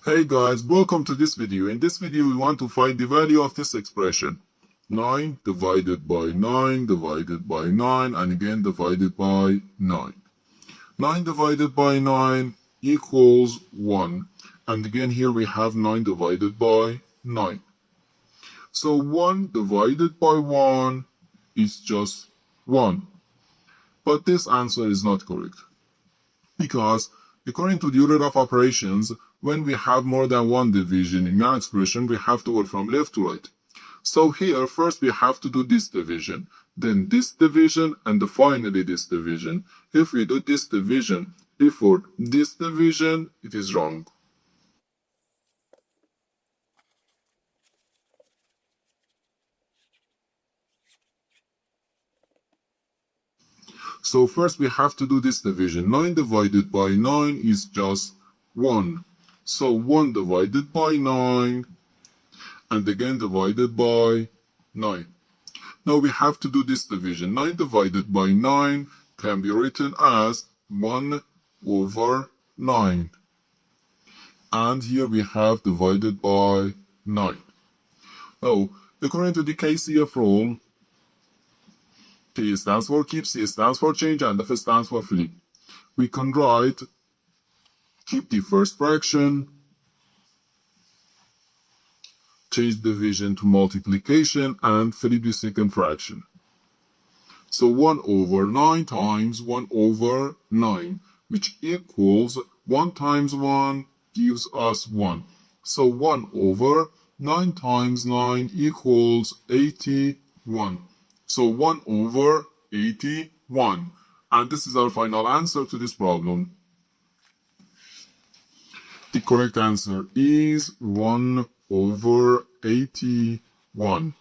Hey guys, welcome to this video. In this video, we want to find the value of this expression. 9 divided by 9 divided by 9 and again divided by 9. 9 divided by 9 equals 1. And again here we have 9 divided by 9. So 1 divided by 1 is just 1. But this answer is not correct. Because according to the order of operations, when we have more than one division in an expression, we have to work from left to right. So here, first we have to do this division, then this division, and finally this division. If we do this division before this division, it is wrong. So first we have to do this division. 9 divided by 9 is just 1. So 1 divided by 9 and again divided by 9. Now we have to do this division. 9 divided by 9 can be written as 1 over 9. And here we have divided by 9. Now, according to the KCF rule, K stands for keep, C stands for change, and F stands for flip. We can write keep the first fraction, change division to multiplication, and flip the second fraction. So 1 over 9 times 1 over 9, which equals 1 times 1 gives us 1. So 1 over 9 times 9 equals 81. So 1 over 81. And this is our final answer to this problem. The correct answer is 1 over 81.